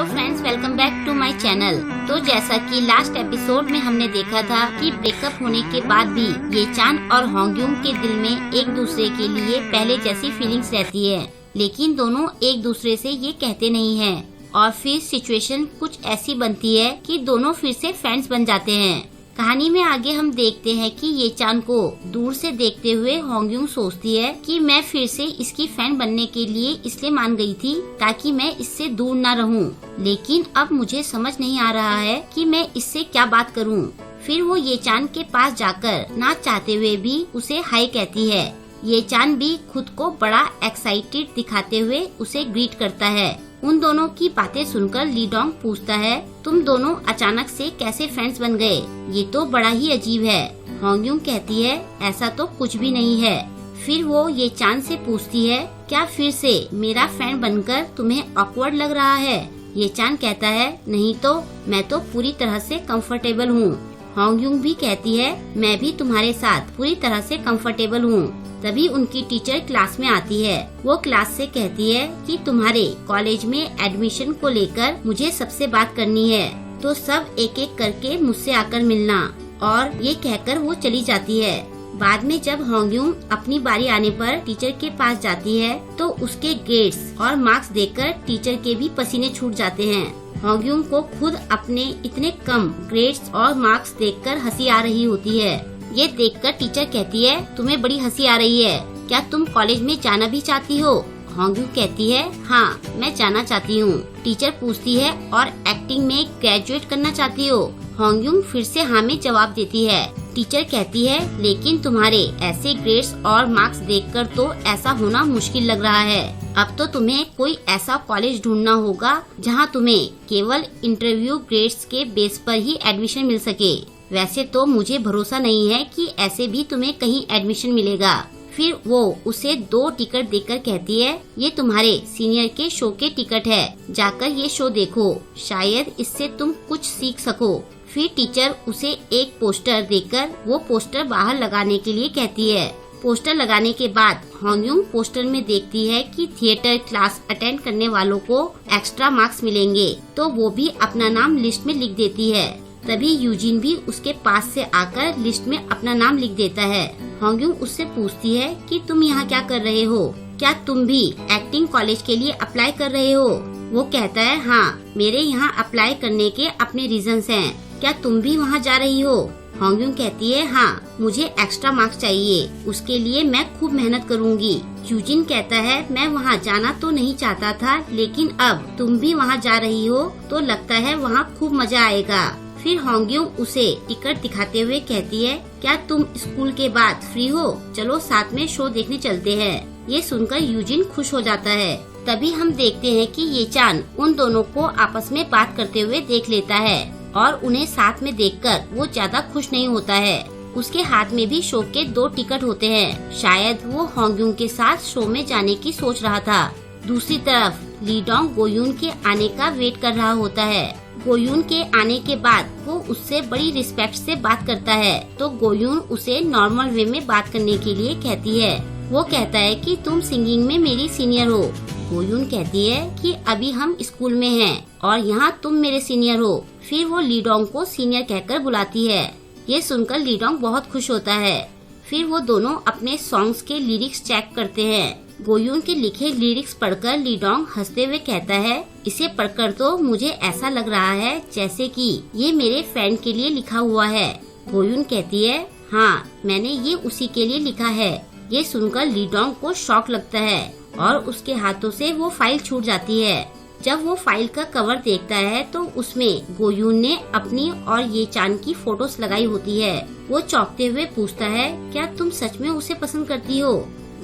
Friends, welcome back to my channel. तो जैसा कि लास्ट एपिसोड में हमने देखा था कि ब्रेकअप होने के बाद भी ये चान और होंगयुंग के दिल में एक दूसरे के लिए पहले जैसी फीलिंग्स रहती है, लेकिन दोनों एक दूसरे से ये कहते नहीं हैं। और फिर सिचुएशन कुछ ऐसी बनती है कि दोनों फिर से फ्रेंड्स बन जाते हैं। कहानी में आगे हम देखते हैं कि ये चान को दूर से देखते हुए होंगयुंग सोचती है कि मैं फिर से इसकी फैन बनने के लिए इसलिए मान गई थी ताकि मैं इससे दूर न रहूं, लेकिन अब मुझे समझ नहीं आ रहा है कि मैं इससे क्या बात करूं। फिर वो ये चान के पास जाकर ना चाहते हुए भी उसे हाय कहती है। ये चान भी खुद को बड़ा एक्साइटेड दिखाते हुए उसे ग्रीट करता है। उन दोनों की बातें सुनकर लीडोंग पूछता है, तुम दोनों अचानक से कैसे फ्रेंड्स बन गए? ये तो बड़ा ही अजीब है। होंगयुंग कहती है, ऐसा तो कुछ भी नहीं है। फिर वो ये चान से पूछती है, क्या फिर से मेरा फ्रेंड बनकर तुम्हें ऑकवर्ड लग रहा है? ये चान कहता है, नहीं तो मैं तो पूरी तरह से कंफर्टेबल हूँ। होंगयुंग भी कहती है, मैं भी तुम्हारे साथ पूरी तरह से कंफर्टेबल हूँ। तभी उनकी टीचर क्लास में आती है। वो क्लास से कहती है कि तुम्हारे कॉलेज में एडमिशन को लेकर मुझे सबसे बात करनी है, तो सब एक एक करके मुझसे आकर मिलना। और ये कहकर वो चली जाती है। बाद में जब होंगयुंग अपनी बारी आने पर टीचर के पास जाती है तो उसके ग्रेड्स और मार्क्स देखकर टीचर के भी पसीने छूट जाते हैं। होंगयुंग को खुद अपने इतने कम ग्रेड्स और मार्क्स देखकर हंसी आ रही होती है। ये देखकर टीचर कहती है, तुम्हें बड़ी हंसी आ रही है, क्या तुम कॉलेज में जाना भी चाहती हो? होंगयुंग कहती है, हाँ मैं जाना चाहती हूँ। टीचर पूछती है, और एक्टिंग में ग्रेजुएट करना चाहती हो? होंगयुंग फिर से हाँ में जवाब देती है। टीचर कहती है, लेकिन तुम्हारे ऐसे ग्रेड्स और मार्क्स देखकर तो ऐसा होना मुश्किल लग रहा है। अब तो तुम्हें कोई ऐसा कॉलेज ढूंढना होगा जहाँ तुम्हें केवल इंटरव्यू ग्रेड्स के बेस पर ही एडमिशन मिल सके। वैसे तो मुझे भरोसा नहीं है कि ऐसे भी तुम्हें कहीं एडमिशन मिलेगा। फिर वो उसे 2 टिकट देकर कहती है, ये तुम्हारे सीनियर के शो के टिकट है, जाकर ये शो देखो, शायद इससे तुम कुछ सीख सको। फिर टीचर उसे एक पोस्टर देकर वो पोस्टर बाहर लगाने के लिए कहती है। पोस्टर लगाने के बाद होंगयुंग पोस्टर में देखती है कि थिएटर क्लास अटेंड करने वालों को एक्स्ट्रा मार्क्स मिलेंगे, तो वो भी अपना नाम लिस्ट में लिख देती है। तभी यूजिन भी उसके पास से आकर लिस्ट में अपना नाम लिख देता है। होंगयुंग उससे पूछती है कि तुम यहाँ क्या कर रहे हो? क्या तुम भी एक्टिंग कॉलेज के लिए अप्लाई कर रहे हो? वो कहता है, हाँ मेरे यहाँ अप्लाई करने के अपने रीजंस हैं। क्या तुम भी वहाँ जा रही हो? होंगयुंग कहती है, हाँ मुझे एक्स्ट्रा मार्क्स चाहिए, उसके लिए मैं खूब मेहनत करूँगी। यूजिन कहता है, मैं वहाँ जाना तो नहीं चाहता था, लेकिन अब तुम भी वहाँ जा रही हो तो लगता है वहाँ खूब मजा आएगा। फिर होंगयुंग उसे टिकट दिखाते हुए कहती है, क्या तुम स्कूल के बाद फ्री हो? चलो साथ में शो देखने चलते हैं। ये सुनकर यूजिन खुश हो जाता है। तभी हम देखते हैं कि ये चान उन दोनों को आपस में बात करते हुए देख लेता है और उन्हें साथ में देखकर वो ज्यादा खुश नहीं होता है। उसके हाथ में भी शो के 2 टिकट होते हैं। शायद वो होंगयुंग के साथ शो में जाने की सोच रहा था। दूसरी तरफ लीडोंग गोयुन के आने का वेट कर रहा होता है। गोयुन के आने के बाद वो उससे बड़ी रिस्पेक्ट से बात करता है, तो गोयुन उसे नॉर्मल वे में बात करने के लिए कहती है। वो कहता है कि तुम सिंगिंग में मेरी सीनियर हो। गोयुन कहती है कि अभी हम स्कूल में हैं और यहाँ तुम मेरे सीनियर हो। फिर वो लीडोंग को सीनियर कहकर बुलाती है। ये सुनकर लीडोंग बहुत खुश होता है। फिर वो दोनों अपने सॉन्ग्स के लिरिक्स चेक करते हैं। गोयुन के लिखे लिरिक्स पढ़कर लीडोंग हंसते हुए कहता है, इसे पढ़कर तो मुझे ऐसा लग रहा है जैसे कि ये मेरे फ्रेंड के लिए लिखा हुआ है। गोयुन कहती है, हाँ मैंने ये उसी के लिए लिखा है। ये सुनकर लीडोंग को शॉक लगता है और उसके हाथों से वो फाइल छूट जाती है। जब वो फाइल का कवर देखता है तो उसमें गोयुन ने अपनी और ये चान की फोटोज लगाई होती है। वो चौंकते हुए पूछता है, क्या तुम सच में उसे पसंद करती हो?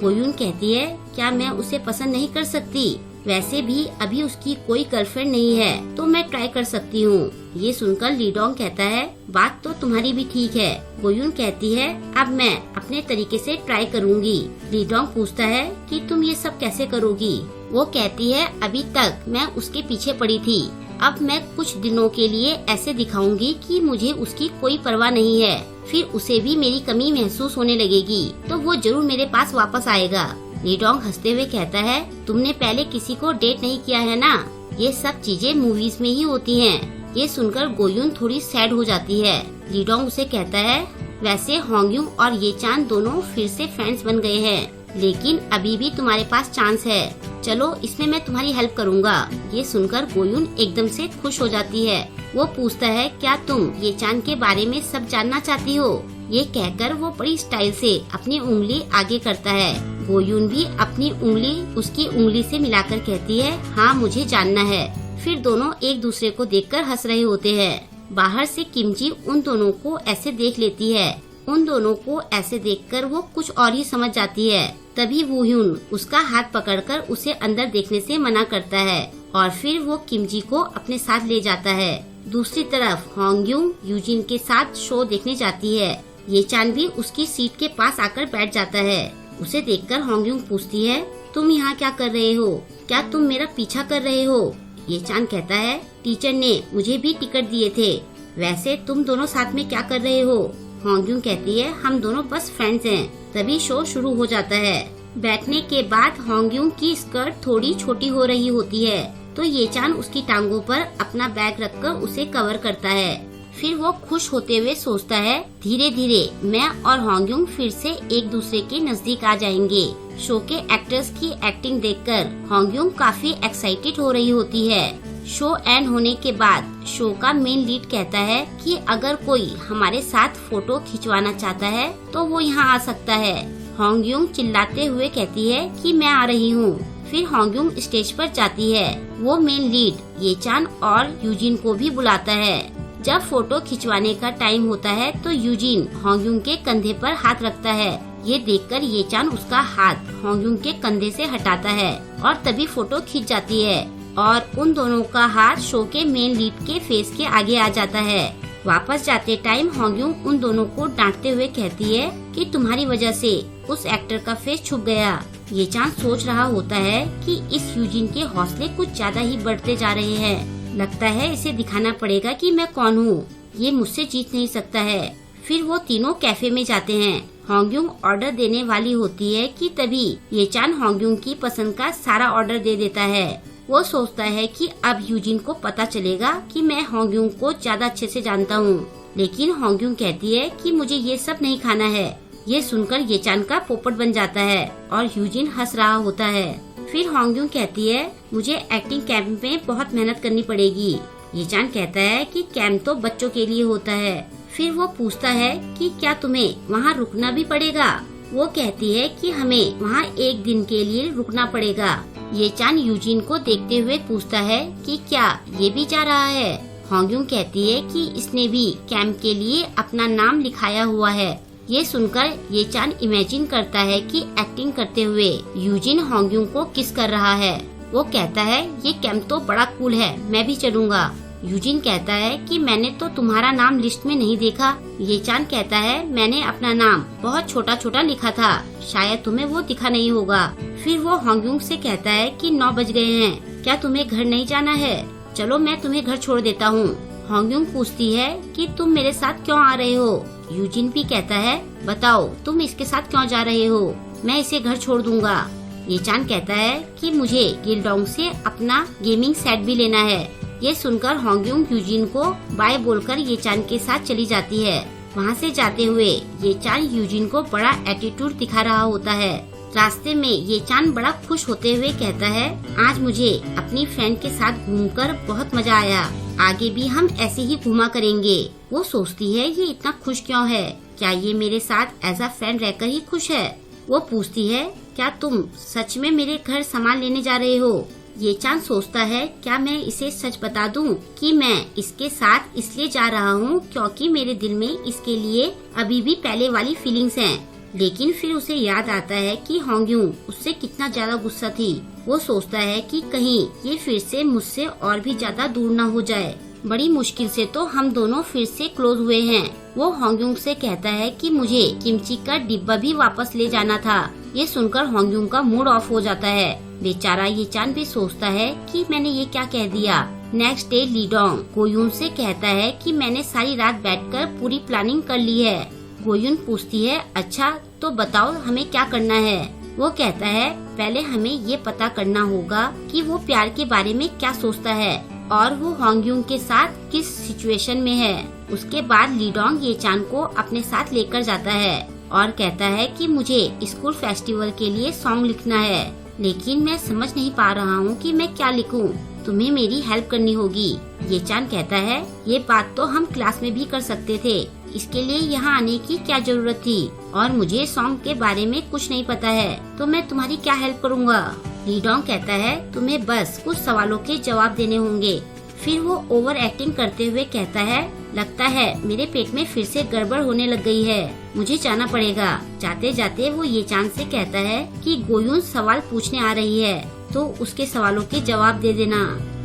गोयुन कहती है, क्या मैं उसे पसंद नहीं कर सकती? वैसे भी अभी उसकी कोई गर्लफ्रेंड नहीं है, तो मैं ट्राई कर सकती हूँ। ये सुनकर लीडोंग कहता है, बात तो तुम्हारी भी ठीक है। गोयुन कहती है, अब मैं अपने तरीके से ट्राई करूँगी। लीडोंग पूछता है कि तुम ये सब कैसे करोगी? वो कहती है, अभी तक मैं उसके पीछे पड़ी थी, अब मैं कुछ दिनों के लिए ऐसे दिखाऊंगी कि मुझे उसकी कोई परवाह नहीं है। फिर उसे भी मेरी कमी महसूस होने लगेगी तो वो जरूर मेरे पास वापस आएगा। लीडोंग हंसते हुए कहता है, तुमने पहले किसी को डेट नहीं किया है ना? ये सब चीजें मूवीज में ही होती हैं। ये सुनकर गोयुन थोड़ी सैड हो जाती है। लीडोंग उसे कहता है, वैसे होंग्यूंग और ये चान दोनों फिर से फ्रेंड्स बन गए हैं, लेकिन अभी भी तुम्हारे पास चांस है। चलो इसमें मैं तुम्हारी हेल्प करूँगा। ये सुनकर गोयुन एकदम से खुश हो जाती है। वो पूछता है, क्या तुम ये चान के बारे में सब जानना चाहती हो? ये कहकर वो बड़ी स्टाइल से अपनी उंगली आगे करता है। गोयुन भी अपनी उंगली उसकी उंगली से मिलाकर कहती है, हाँ मुझे जानना है। फिर दोनों एक दूसरे को देखकर हंस रहे होते हैं। बाहर से किमजी उन दोनों को ऐसे देख लेती है। उन दोनों को ऐसे देखकर वो कुछ और ही समझ जाती है। तभी वूह्यून उसका हाथ पकड़कर उसे अंदर देखने से मना करता है और फिर वो किमजी को अपने साथ ले जाता है। दूसरी तरफ होंग्यूंग यूजिन के साथ शो देखने जाती है। ये चान भी उसकी सीट के पास आकर बैठ जाता है। उसे देखकर होंग्यूंग पूछती है, तुम यहाँ क्या कर रहे हो? क्या तुम मेरा पीछा कर रहे हो? ये चान कहता है, टीचर ने मुझे भी टिकट दिए थे। वैसे तुम दोनों साथ में क्या कर रहे हो? होंग्यूंग कहती है, हम दोनों बस फ्रेंड्स हैं। तभी शो शुरू हो जाता है। बैठने के बाद होंग्यूंग की स्कर्ट थोड़ी छोटी हो रही होती है, तो ये चान उसकी टांगों पर अपना बैग रखकर उसे कवर करता है। फिर वो खुश होते हुए सोचता है, धीरे धीरे मैं और होंग्यूंग फिर से एक दूसरे के नजदीक आ जाएंगे। शो के एक्टर्स की एक्टिंग देखकर होंग्यूंग काफी एक्साइटेड हो रही होती है। शो एंड होने के बाद शो का मेन लीड कहता है कि अगर कोई हमारे साथ फोटो खिंचवाना चाहता है तो वो यहाँ आ सकता है। होंग्यूंग चिल्लाते हुए कहती है कि मैं आ रही हूँ। फिर होंग्यूंग स्टेज पर जाती है। वो मेन लीड ये चान और यूजिन को भी बुलाता है। जब फोटो खिंचवाने का टाइम होता है तो यूजिन होंग्यूंग के कंधे पर हाथ रखता है। ये देखकर ये चान उसका हाथ होंग्यूंग के कंधे से हटाता है और तभी फोटो खींच जाती है और उन दोनों का हाथ शो के मेन लीड के फेस के आगे आ जाता है। वापस जाते टाइम होंग्यूंग उन दोनों को डांटते हुए कहती है कि तुम्हारी वजह से उस एक्टर का फेस छुप गया। ये चान सोच रहा होता है कि इस यूजिन के हौसले कुछ ज्यादा ही बढ़ते जा रहे हैं। लगता है इसे दिखाना पड़ेगा कि मैं कौन हूँ। ये मुझसे जीत नहीं सकता है। फिर वो तीनों कैफे में जाते हैं। होंग्यूंग ऑर्डर देने वाली होती है कि तभी ये चान होंग्यूंग की पसंद का सारा ऑर्डर दे देता है। वो सोचता है कि अब यूजिन को पता चलेगा कि मैं होंग्यूंग को ज्यादा अच्छे से जानता हूँ, लेकिन होंग्यूंग कहती है कि मुझे ये सब नहीं खाना है। ये सुनकर ये चान का पोपट बन जाता है और यूजिन हंस रहा होता है। फिर होंग्यूंग कहती है, मुझे एक्टिंग कैंप में बहुत मेहनत करनी पड़ेगी। ये चान कहता है कि कैंप तो बच्चों के लिए होता है। फिर वो पूछता है कि क्या तुम्हें वहाँ रुकना भी पड़ेगा? वो कहती है कि हमें वहाँ एक दिन के लिए रुकना पड़ेगा। ये चान यूजिन को देखते हुए पूछता है कि क्या ये भी जा रहा है? होंग्यूंग कहती है कि इसने भी कैंप के लिए अपना नाम लिखाया हुआ है। ये सुनकर ये चान इमेजिन करता है कि एक्टिंग करते हुए यूजिन होंग्यूंग को किस कर रहा है। वो कहता है, ये कैंप तो बड़ा कूल है, मैं भी चलूँगा। यूजिन कहता है कि मैंने तो तुम्हारा नाम लिस्ट में नहीं देखा। ये चान कहता है, मैंने अपना नाम बहुत छोटा छोटा लिखा था, शायद तुम्हें वो दिखा नहीं होगा। फिर वो होंग्यूंग से कहता है कि 9 बज गए हैं, क्या तुम्हें घर नहीं जाना है? चलो मैं तुम्हें घर छोड़ देता हूँ। होंग्यूंग पूछती है कि तुम मेरे साथ क्यों आ रहे हो? यूजिन भी कहता है, बताओ तुम इसके साथ क्यों जा रहे हो? मैं इसे घर छोड़ दूंगा। ये चान कहता है कि मुझे गिल्डोंग से अपना गेमिंग सेट भी लेना है। ये सुनकर होंग्यूंग यूजिन को बाय बोलकर ये चान के साथ चली जाती है। वहाँ से जाते हुए ये चान यूजिन को बड़ा एटीट्यूड दिखा रहा होता है। रास्ते में ये चान बड़ा खुश होते हुए कहता है, आज मुझे अपनी फ्रेंड के साथ घूमकर बहुत मजा आया, आगे भी हम ऐसे ही घूमा करेंगे। वो सोचती है, ये इतना खुश क्यों है? क्या ये मेरे साथ एज अ फ्रेंड रहकर ही खुश है? वो पूछती है, क्या तुम सच में मेरे घर सामान लेने जा रहे हो? ये चान सोचता है, क्या मैं इसे सच बता दूं कि मैं इसके साथ इसलिए जा रहा हूँ क्योंकि मेरे दिल में इसके लिए अभी भी पहले वाली फीलिंग्स हैं। लेकिन फिर उसे याद आता है कि होंग्यूंग उससे कितना ज्यादा गुस्सा थी। वो सोचता है कि कहीं ये फिर से मुझसे और भी ज्यादा दूर न हो जाए। बड़ी मुश्किल से तो हम दोनों फिर से क्लोज हुए हैं। वो होंग्यूंग से कहता है कि मुझे किमची का डिब्बा भी वापस ले जाना था। ये सुनकर होंग्यूंग का मूड ऑफ हो जाता है। बेचारा ये चान भी सोचता है कि मैंने ये क्या कह दिया। नेक्स्ट डे लीडोंग गोयुन से कहता है कि मैंने सारी रात बैठकर पूरी प्लानिंग कर ली है। गोयुन पूछती है, अच्छा तो बताओ हमें क्या करना है? वो कहता है, पहले हमें ये पता करना होगा कि वो प्यार के बारे में क्या सोचता है और वो होंग्यूंग के साथ किस सिचुएशन में है। उसके बाद लीडोंग ये चान को अपने साथ लेकर जाता है और कहता है कि मुझे स्कूल फेस्टिवल के लिए सॉन्ग लिखना है, लेकिन मैं समझ नहीं पा रहा हूँ कि मैं क्या लिखूं। तुम्हें मेरी हेल्प करनी होगी। ये चान कहता है ये बात तो हम क्लास में भी कर सकते थे, इसके लिए यहाँ आने की क्या जरूरत थी, और मुझे सॉन्ग के बारे में कुछ नहीं पता है, तो मैं तुम्हारी क्या हेल्प करूँगा। लीडोंग कहता है तुम्हें बस कुछ सवालों के जवाब देने होंगे। फिर वो ओवर एक्टिंग करते हुए कहता है लगता है मेरे पेट में फिर से गड़बड़ होने लग गई है, मुझे जाना पड़ेगा। जाते जाते वो ये चान से कहता है कि गोयुन सवाल पूछने आ रही है, तो उसके सवालों के जवाब दे देना।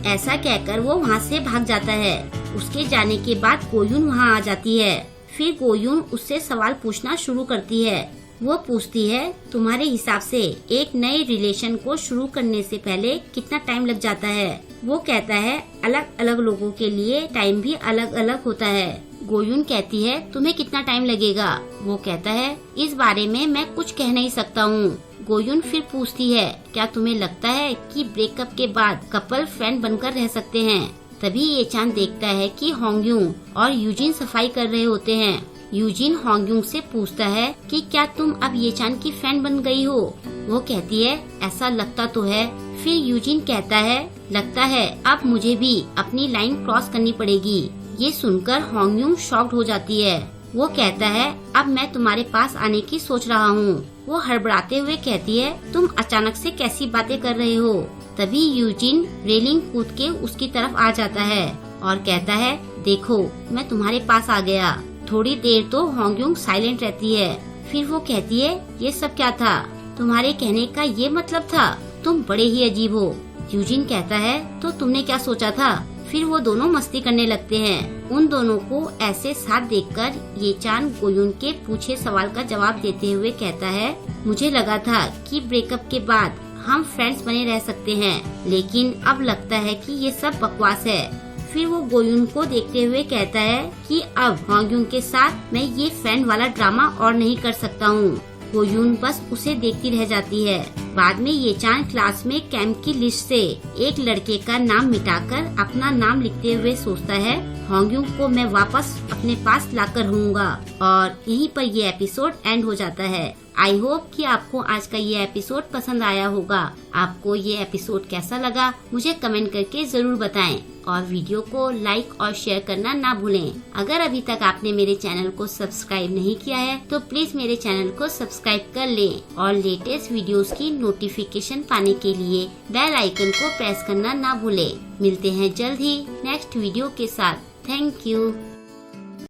ऐसा कहकर वो वहाँ से भाग जाता है। उसके जाने के बाद गोयुन वहाँ आ जाती है। फिर गोयुन उससे सवाल पूछना शुरू करती है। वो पूछती है तुम्हारे हिसाब से एक नए रिलेशन को शुरू करने से पहले कितना टाइम लग जाता है। वो कहता है अलग अलग लोगों के लिए टाइम भी अलग अलग होता है। गोयुन कहती है तुम्हें कितना टाइम लगेगा। वो कहता है इस बारे में मैं कुछ कह नहीं सकता हूँ। गोयुन फिर पूछती है क्या तुम्हें लगता है कि ब्रेकअप के बाद कपल फ्रेंड बनकर रह सकते हैं। तभी ये चान देखता है कि होंग्यूंग और यूजिन सफाई कर रहे होते हैं। यूजिन होंग्यूंग से पूछता है कि क्या तुम अब ये चान की फ्रेंड बन गई हो। वो कहती है ऐसा लगता तो है। फिर यूजिन कहता है लगता है अब मुझे भी अपनी लाइन क्रॉस करनी पड़ेगी। ये सुनकर होंग्यूंग शॉक्ड हो जाती है। वो कहता है अब मैं तुम्हारे पास आने की सोच रहा हूँ। वो हड़बड़ाते हुए कहती है तुम अचानक से कैसी बातें कर रहे हो। तभी यूजिन रेलिंग कूद के उसकी तरफ आ जाता है और कहता है देखो मैं तुम्हारे पास आ गया। थोड़ी देर तो होंग्यूंग साइलेंट रहती है। फिर वो कहती है ये सब क्या था, तुम्हारे कहने का ये मतलब था, तुम बड़े ही अजीब हो। यूजिन कहता है तो तुमने क्या सोचा था। फिर वो दोनों मस्ती करने लगते हैं। उन दोनों को ऐसे साथ देखकर ये चान गोयुन के पूछे सवाल का जवाब देते हुए कहता है मुझे लगा था कि ब्रेकअप के बाद हम फ्रेंड्स बने रह सकते हैं, लेकिन अब लगता है कि ये सब बकवास है। फिर वो गोयुन को देखते हुए कहता है कि अब होंग्यूंग के साथ मैं ये फ्रेंड वाला ड्रामा और नहीं कर सकता हूँ। गोयुन बस उसे देखती रह जाती है। बाद में ये चान क्लास में कैंप की लिस्ट से एक लड़के का नाम मिटाकर अपना नाम लिखते हुए सोचता है होंग्यूंग को मैं वापस अपने पास लाकर रहूंगा। और यहीं पर ये एपिसोड एंड हो जाता है। आई होप कि आपको आज का ये एपिसोड पसंद आया होगा। आपको ये एपिसोड कैसा लगा मुझे कमेंट करके जरूर बताएं और वीडियो को लाइक और शेयर करना ना भूलें। अगर अभी तक आपने मेरे चैनल को सब्सक्राइब नहीं किया है तो प्लीज मेरे चैनल को सब्सक्राइब कर लें और लेटेस्ट वीडियोस की नोटिफिकेशन पाने के लिए बेल आइकन को प्रेस करना ना भूलें। मिलते हैं जल्द ही नेक्स्ट वीडियो के साथ। Thank you.